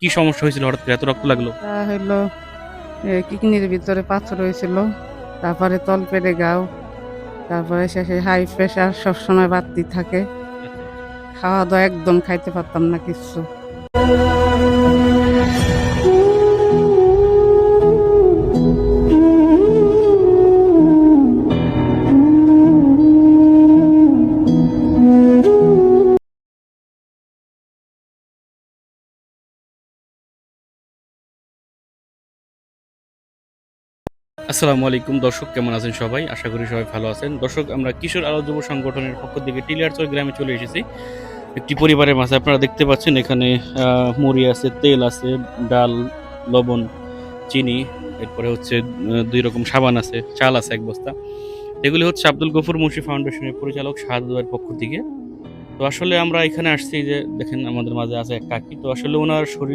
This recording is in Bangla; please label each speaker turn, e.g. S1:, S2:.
S1: কি সমস্যা হয়েছিল হঠাৎ করে এত রক্ত লাগলো?
S2: হলো কিডনির ভিতরে পাথর হয়েছিল, তারপরে তলপেটে ঘাও, তারপরে শেষে হাই প্রেশার সবসময় বাড়তি থাকে।
S1: আচ্ছা, আচ্ছা।
S2: খাওয়া দাওয়া একদম খাইতে পারতাম না কিচ্ছু।
S1: আসসালামু আলাইকুম দর্শক, কেমন আছেন সবাই? আশা করি সবাই ভালো আছেন। দর্শক, আমরা কিশোর আলো যুব সংগঠনের পক্ষ থেকে টিলিয়ারচর গ্রামে চলে এসেছি একটি পরিবারের মাঝে। আপনারা দেখতে পাচ্ছেন এখানে মুড়ি আছে, তেল আছে, ডাল, লবণ, চিনি, এরপরে হচ্ছে ২ রকম সাবান আছে, চাল আছে ১ বস্তা। এগুলি হচ্ছে আব্দুল গফুর মুন্সি ফাউন্ডেশনের পরিচালক শাহাদুল ভাইয়ের পক্ষ থেকে। তো আসলে আমরা এখানে আসছি, যে দেখেন আমাদের মাঝে আছে এক কাকি। তো আসলে উনার শরীর